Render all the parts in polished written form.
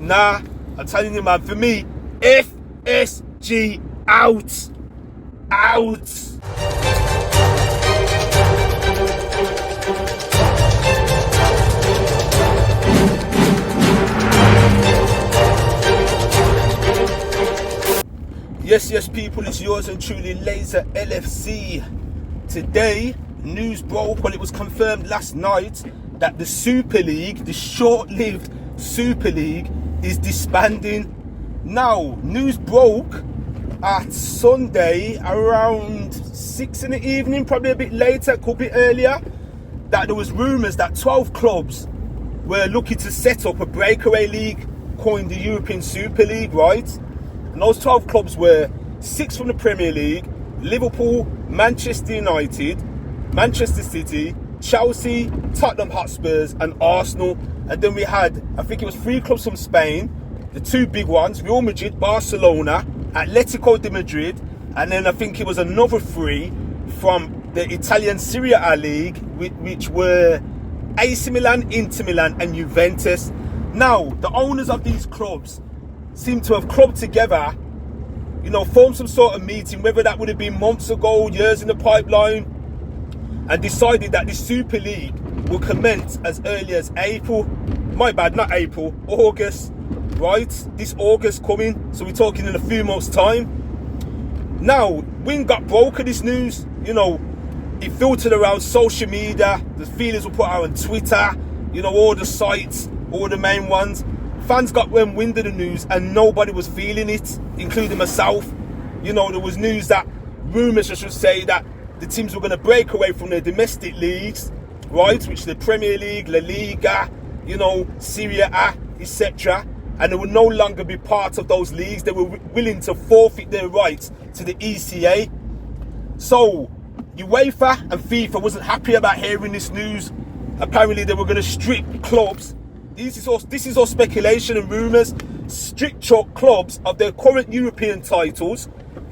Nah, I'm telling you, man, for me, FSG out. Out. Yes, people, it's yours and truly, Lazer LFC. Today, news broke, well, it was confirmed last night that the Super League, the short-lived Super League, is disbanding. Now, news broke at Sunday around 6 in the evening, probably a bit later, could be earlier, that there was rumours that 12 clubs were looking to set up a breakaway league coined the European Super League, right? And those 12 clubs were 6 from the Premier League: Liverpool, Manchester United, Manchester City, Chelsea, Tottenham Hotspurs and Arsenal. And then we had, I think it was 3 clubs from Spain, the 2 big ones, Real Madrid, Barcelona, Atletico de Madrid, and then I think it was another 3 from the Italian Serie A League, which were AC Milan, Inter Milan and Juventus. Now, the owners of these clubs seem to have clubbed together, formed some sort of meeting, whether that would have been months ago, years in the pipeline, and decided that the Super League will commence as early as April. My bad, not April, August, right? This August coming, so we're talking in a few months' time. Now, wind got broke of this news, it filtered around social media, the feelers were put out on Twitter, all the sites, all the main ones. Fans got wind of the news and nobody was feeling it, including myself. There was news that, rumours I should say, that the teams were going to break away from their domestic leagues, right, which are the Premier League, La Liga, Serie A, etc. And they would no longer be part of those leagues. They were willing to forfeit their rights to the ECA. So, UEFA and FIFA wasn't happy about hearing this news. Apparently they were going to strip clubs. This is all speculation and rumours. Strict clubs of their current European titles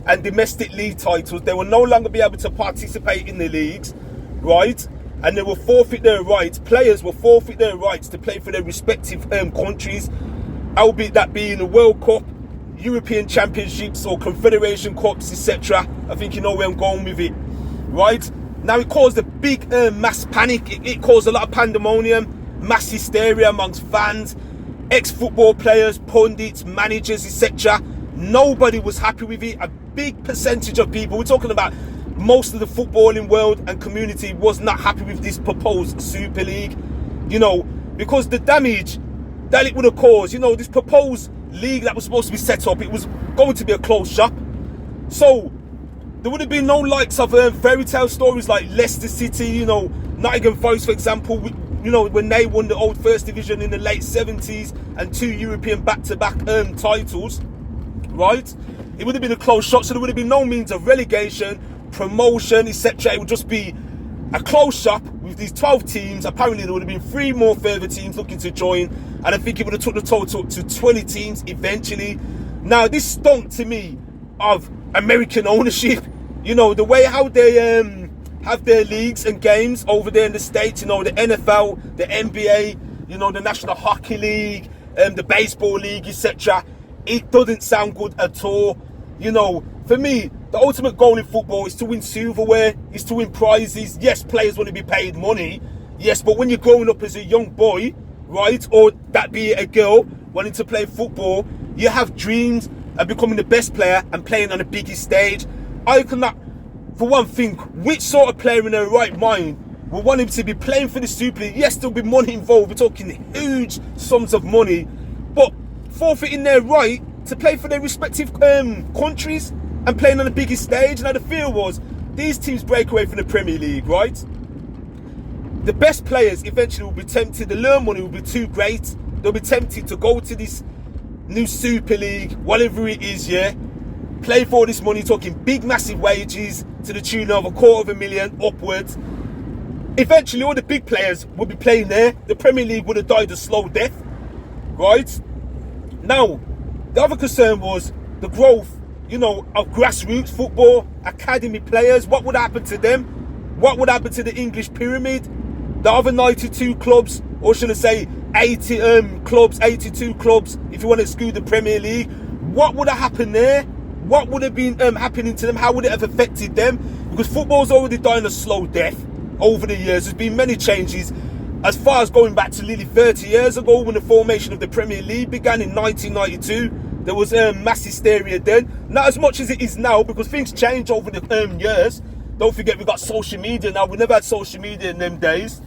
and domestic league titles. They will no longer be able to participate in the leagues, right? And they will forfeit their rights. Players will forfeit their rights to play for their respective countries, albeit that being the World Cup, European Championships or Confederation Cups, etc. I think you know where I'm going with it, right? Now, it caused a big mass panic. It caused a lot of pandemonium, mass hysteria amongst fans, ex-football players, pundits, managers, etc. Nobody was happy with it. A big percentage of people, we're talking about most of the footballing world and community, was not happy with this proposed Super League, because the damage that it would have caused, this proposed league that was supposed to be set up, it was going to be a closed shop. So there would have been no likes of fairy tale stories like Leicester City, Nottingham Forest, for example, when they won the old First Division in the late 70s and 2 European back-to-back titles, right? It would have been a closed shop, so there would have been no means of relegation, promotion, etc. It would just be a closed shop with these 12 teams. Apparently there would have been 3 more further teams looking to join, and I think it would have took the total up to 20 teams eventually. Now, this stunk to me of American ownership. The way how they have their leagues and games over there in the States, the NFL, the NBA, the National Hockey League, the Baseball League, etc. It doesn't sound good at all. For me, the ultimate goal in football is to win silverware, is to win prizes. Yes, players want to be paid money. Yes, but when you're growing up as a young boy, right, or that be a girl wanting to play football, you have dreams of becoming the best player and playing on the biggest stage. I cannot, for one thing, which sort of player in their right mind will want him to be playing for the Super League? Yes, there'll be money involved. We're talking huge sums of money, but forfeiting their right to play for their respective countries and playing on the biggest stage. Now, the fear was these teams break away from the Premier League, right? The best players eventually will be tempted. The learn money will be too great. They'll be tempted to go to this new Super League, whatever it is, yeah, play for this money, talking big, massive wages to the tune of $250,000 upwards. Eventually, all the big players will be playing there. The Premier League would have died a slow death, right? Now, the other concern was the growth, of grassroots football, academy players. What would happen to them? What would happen to the English pyramid? The other 92 clubs, or should I say 80 clubs, 82 clubs, if you want to exclude the Premier League. What would have happened there? What would have been happening to them? How would it have affected them? Because football's already dying a slow death over the years. There's been many changes, as far as going back to nearly 30 years ago when the formation of the Premier League began in 1992. There was mass hysteria then. Not as much as it is now, because things change over the years. Don't forget, we've got social media now. We never had social media in them days,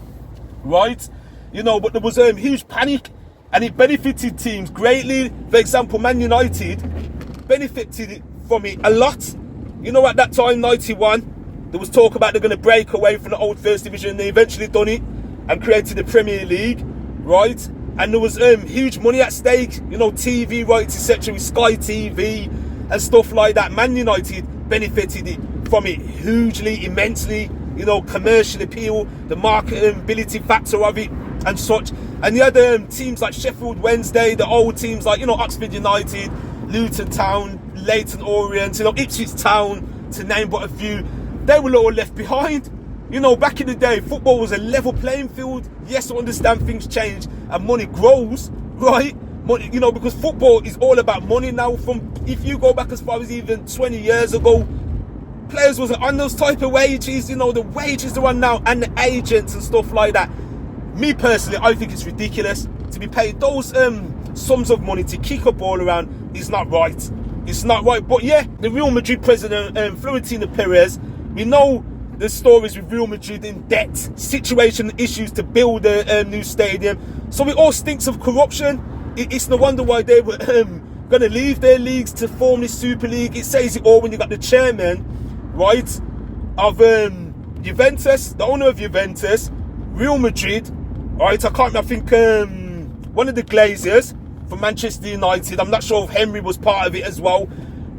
right? You know, but there was huge panic, and it benefited teams greatly. For example, Man United benefited from it a lot. You know, at that time, 91, there was talk about they're going to break away from the old First Division. They eventually done it and created the Premier League, right? And there was huge money at stake, you know, TV rights, etc., with Sky TV and stuff like that. Man United benefited from it hugely, immensely, you know, commercial appeal, the marketability factor of it and such. And you had teams like Sheffield Wednesday, the old teams like, you know, Oxford United, Luton Town, Leyton Orient, you know, Ipswich Town, to name but a few. They were all left behind. You know, back in the day, football was a level playing field. Yes, I understand things change and money grows, right? Money, you know, because football is all about money now. From, if you go back as far as even 20 years ago, players wasn't on those type of wages. You know, the wages are on now, and the agents and stuff like that. Me personally, I think it's ridiculous to be paid those sums of money to kick a ball around. Is not right. It's not right. But yeah, the Real Madrid president, Florentino Perez, we know the stories with Real Madrid in debt, situation issues to build a new stadium. So it all stinks of corruption. It's no wonder why they were going to leave their leagues to form this Super League. It says it all when you got the chairman, right, of Juventus, the owner of Juventus, Real Madrid, right, I can't remember, I think one of the Glazers from Manchester United, I'm not sure if Henry was part of it as well,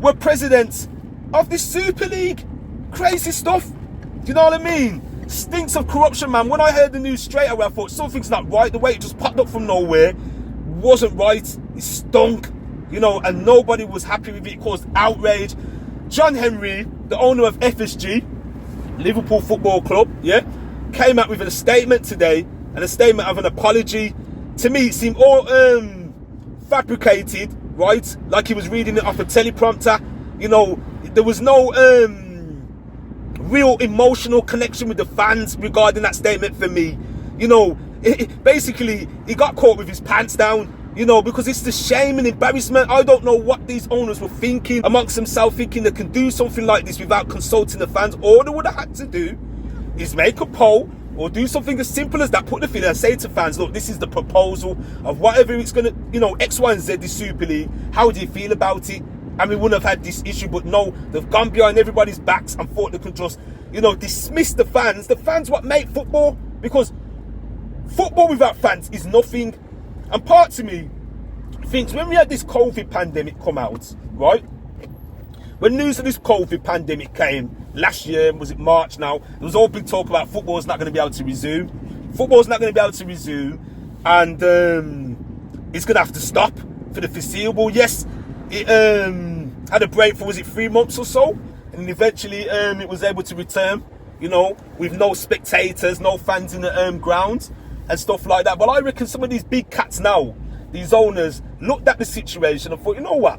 were presidents of this Super League. Crazy stuff. Do you know what I mean? Stinks of corruption, man. When I heard the news straight away, I thought something's not right. The way it just popped up from nowhere wasn't right. It stunk, you know, and nobody was happy with it. It caused outrage. John Henry, the owner of FSG, Liverpool Football Club, yeah, came out with a statement today, and a statement of an apology. To me, it seemed all fabricated, right? Like he was reading it off a teleprompter. You know, there was no real emotional connection with the fans regarding that statement for me. You know, basically, he got caught with his pants down, you know, because it's the shame and embarrassment. I don't know what these owners were thinking amongst themselves, thinking they can do something like this without consulting the fans. All they would have had to do is make a poll or do something as simple as that, put the thing and say to fans, look, this is the proposal of whatever it's going to, you know, X, Y, and Z, the Super League. How do you feel about it? And we wouldn't have had this issue, but no, they've gone behind everybody's backs and thought they could just, you know, dismiss the fans. The fans what make football, because football without fans is nothing. And part of me thinks when we had this COVID pandemic come out, right? When news of this COVID pandemic came last year, was it March now? There was all big talk about football's not going to be able to resume. Football's not going to be able to resume, and it's going to have to stop for the foreseeable. Yes, it had a break for, was it 3 months or so, and eventually it was able to return, you know, with no spectators, no fans in the grounds and stuff like that. But I reckon some of these big cats now, these owners, looked at the situation and thought, you know what,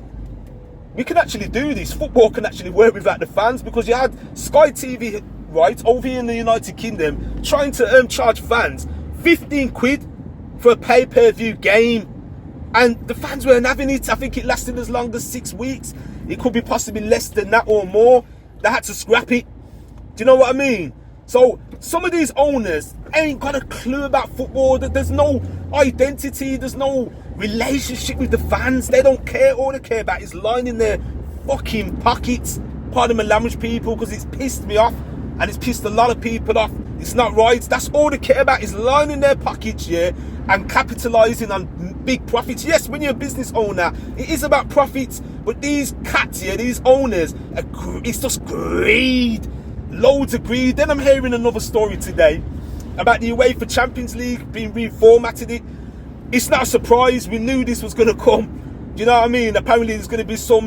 we can actually do this. Football can actually work without the fans, because you had Sky TV, right, over here in the United Kingdom, trying to charge fans 15 quid for a pay-per-view game. And the fans weren't having it. I think it lasted as long as 6 weeks. It could be possibly less than that or more. They had to scrap it. Do you know what I mean? So some of these owners ain't got a clue about football. There's no identity. There's no relationship with the fans. They don't care. All they care about is lining their fucking pockets. Pardon my language, people, because it's pissed me off. And it's pissed a lot of people off. It's not right. That's all they care about, is lining their pockets, yeah, and capitalising on big profits. Yes, when you're a business owner, it is about profits. But these cats here, these owners, it's just greed. Loads of greed. Then I'm hearing another story today about the UEFA Champions League being reformatted. It's not a surprise. We knew this was going to come. Do you know what I mean? Apparently there's going to be some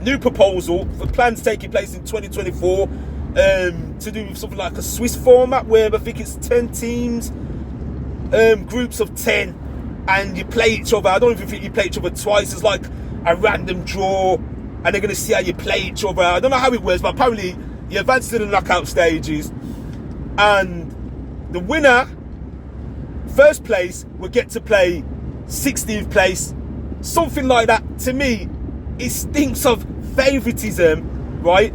new proposal for plans taking place in 2024 to do with something like a Swiss format, where I think it's 10 teams groups of 10 and you play each other. I don't even think you play each other twice. It's like a random draw and they're going to see how you play each other. I don't know how it works, but apparently you advance to the knockout stages and the winner, first place, will get to play 16th place. Something like that. To me, it stinks of favouritism, right?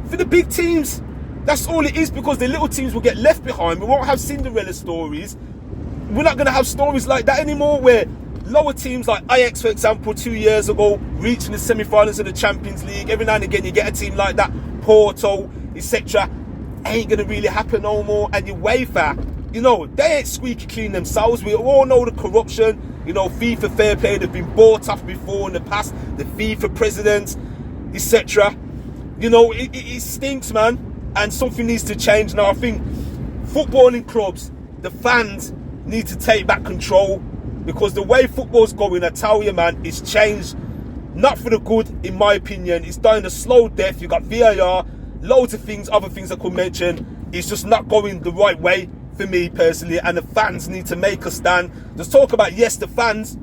For the big teams, that's all it is, because the little teams will get left behind. We won't have Cinderella stories. We're not going to have stories like that anymore, where lower teams like Ajax, for example, 2 years ago, reaching the semi-finals of the Champions League. Every now and again, you get a team like that, Porto, etc. Ain't going to really happen no more. And UEFA, you know, they ain't squeaky clean themselves. We all know the corruption. You know, FIFA fair play, they've been bought off before in the past. The FIFA presidents, etc. You know, it stinks, man. And something needs to change now. I think footballing clubs, the fans need to take back control, because the way football's going, I tell you, man, it's changed. Not for the good, in my opinion. It's dying a slow death. You got VAR, loads of things, other things I could mention. It's just not going the right way for me personally, and the fans need to make a stand. There's talk about, yes, the fans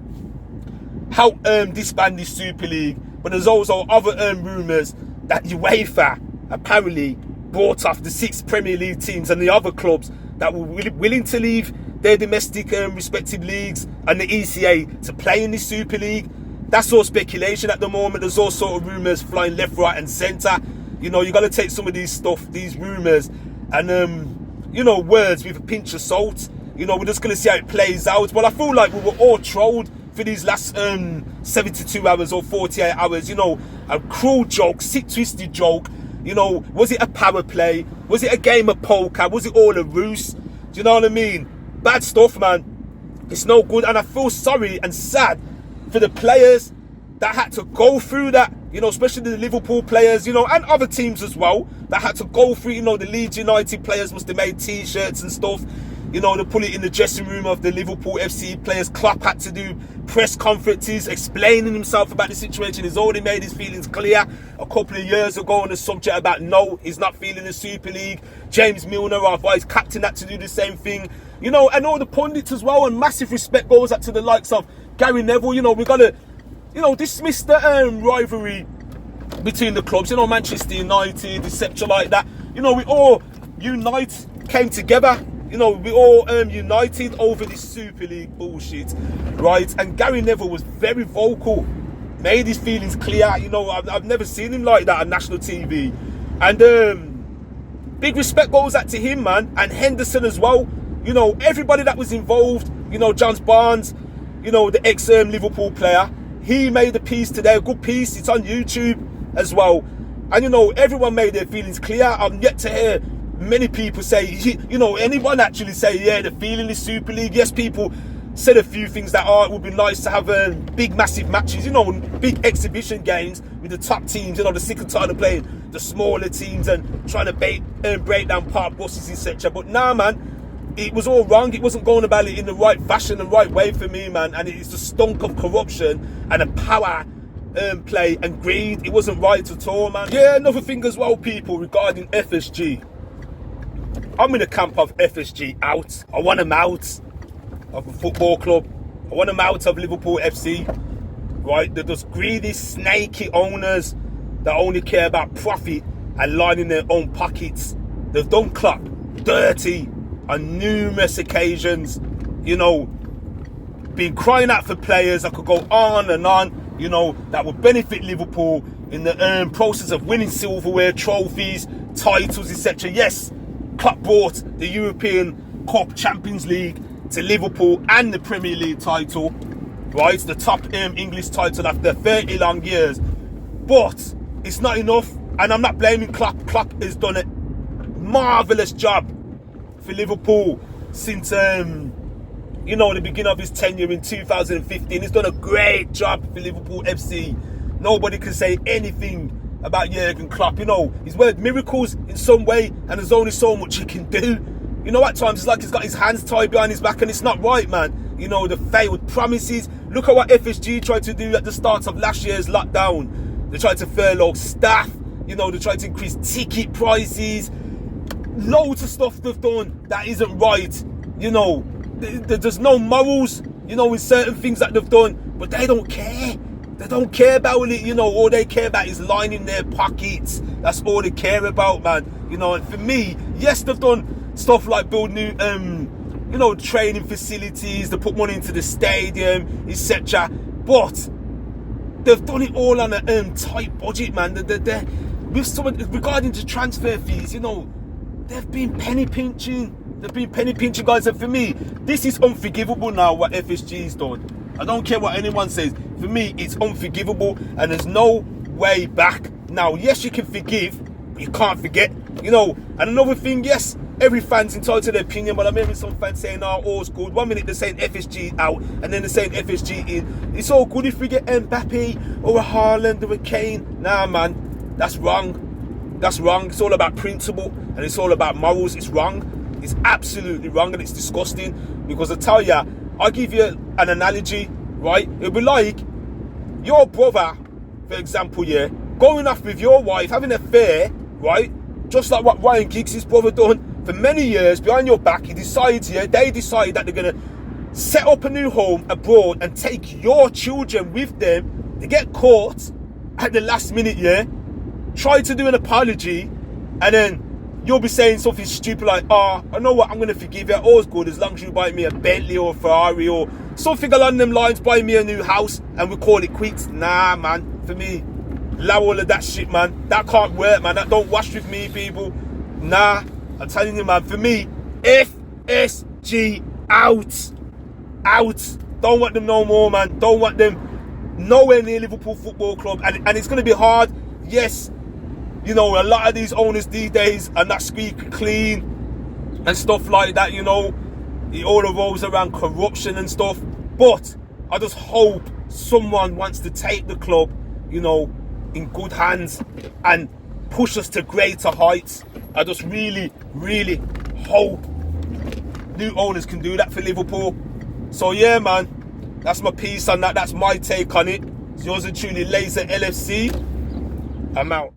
help disband the Super League, but there's also other rumours that UEFA apparently brought off the 6 Premier League teams and the other clubs that were willing to leave their domestic respective leagues and the ECA to play in the Super League. That's all speculation at the moment. There's all sort of rumours flying left, right and centre. You know, you got to take some of these rumours and, you know, words with a pinch of salt. You know, we're just going to see how it plays out. But I feel like we were all trolled for these last 72 hours or 48 hours. You know, a cruel joke, sick, twisted joke. You know, was it a power play? Was it a game of poker? Was it all a ruse? Do you know what I mean? Bad stuff, man. It's no good. And I feel sorry and sad for the players that had to go through that. You know, especially the Liverpool players, you know, and other teams as well, that had to go through. You know, the Leeds United players must have made T-shirts and stuff. You know, they put it in the dressing room of the Liverpool FC players. Klopp had to do press conferences explaining himself about the situation. He's already made his feelings clear a couple of years ago on the subject about no, he's not feeling the Super League. James Milner, our vice captain, had to do the same thing. You know, and all the pundits as well. And massive respect goes out to the likes of Gary Neville. You know, we've got to, you know, dismiss the rivalry between the clubs. You know, Manchester United, etc. like that. You know, we all came together. You know, we all united over this Super League bullshit, right? And Gary Neville was very vocal, made his feelings clear. You know, I've never seen him like that on national TV. And big respect goes out to him, man. And Henderson as well. You know, everybody that was involved. You know, John Barnes, you know, the ex-Liverpool player. He made a piece today, a good piece. It's on YouTube as well. And, you know, everyone made their feelings clear. I'm yet to hear many people say, you know, anyone actually say, yeah, they're feeling the Super League. Yes, people said a few things that it would be nice to have big, massive matches, you know, big exhibition games with the top teams. You know, the sick and tired of playing the smaller teams and trying to break down park buses, etc. But nah, man, it was all wrong. It wasn't going about it in the right fashion and right way for me, man. And it's the stunk of corruption and a power play and greed. It wasn't right at all, man. Yeah, another thing as well, people, regarding FSG. I'm in the camp of FSG out. I want them out of a football club. I want them out of Liverpool FC. Right? They're just greedy, snaky owners that only care about profit and lining their own pockets. They've done Klopp dirty on numerous occasions. You know, been crying out for players. I could go on and on. You know, that would benefit Liverpool in the process of winning silverware, trophies, titles, etc. Yes, Klopp brought the European Cup, Champions League to Liverpool and the Premier League title, right? The top English title after 30 long years. But it's not enough, and I'm not blaming Klopp. Klopp has done a marvellous job for Liverpool since, you know, the beginning of his tenure in 2015. He's done a great job for Liverpool FC. Nobody can say anything about Jurgen Klopp. You know, he's worked miracles in some way, and there's only so much he can do. You know, at times it's like he's got his hands tied behind his back, and it's not right, man. You know, the failed promises. Look at what FSG tried to do at the start of last year's lockdown. They tried to furlough staff. You know, they tried to increase ticket prices. Loads of stuff they've done that isn't right. You know, there's no morals, you know, in certain things that they've done, but they don't care. They don't care about it, you know. All they care about is lining their pockets. That's all they care about, man. You know, and for me, yes, they've done stuff like build new, you know, training facilities. They put money into the stadium, etc. But they've done it all on a tight budget, man. They're with someone regarding to transfer fees, you know, they've been penny pinching. They've been penny pinching, guys. And for me, this is unforgivable now, what FSG's done. I don't care what anyone says. For me, it's unforgivable, and there's no way back. Now, yes, you can forgive, but you can't forget. You know, and another thing, yes, every fan's entitled to their opinion, but I'm hearing some fans saying, oh, all's good. 1 minute they're saying FSG out, and then they're saying FSG in. It's all good if we get Mbappe or a Haaland or a Kane. Nah, man, that's wrong. That's wrong. It's all about principle, and it's all about morals. It's wrong. It's absolutely wrong, and it's disgusting. Because I tell ya, I'll give you an analogy, right? It'll be like your brother, for example, yeah, going off with your wife, having an affair, right? Just like what Ryan Giggs' brother done for many years behind your back. He decides, yeah, they decide that they're going to set up a new home abroad and take your children with them. They get caught at the last minute, yeah, try to do an apology, and then you'll be saying something stupid like, oh, I know what, I'm going to forgive you. All's good as long as you buy me a Bentley or a Ferrari or something along them lines, buy me a new house and we call it quits. Nah, man, for me, allow all of that shit, man. That can't work, man. That don't wash with me, people. Nah, I'm telling you, man, for me, FSG out. Out. Don't want them no more, man. Don't want them nowhere near Liverpool Football Club. And it's going to be hard, yes. You know, a lot of these owners these days are not squeaky clean and stuff like that, you know. It all revolves around corruption and stuff. But I just hope someone wants to take the club, you know, in good hands and push us to greater heights. I just really, really hope new owners can do that for Liverpool. So yeah, man, that's my piece on that. That's my take on it. It's yours and truly, Lazer LFC. I'm out.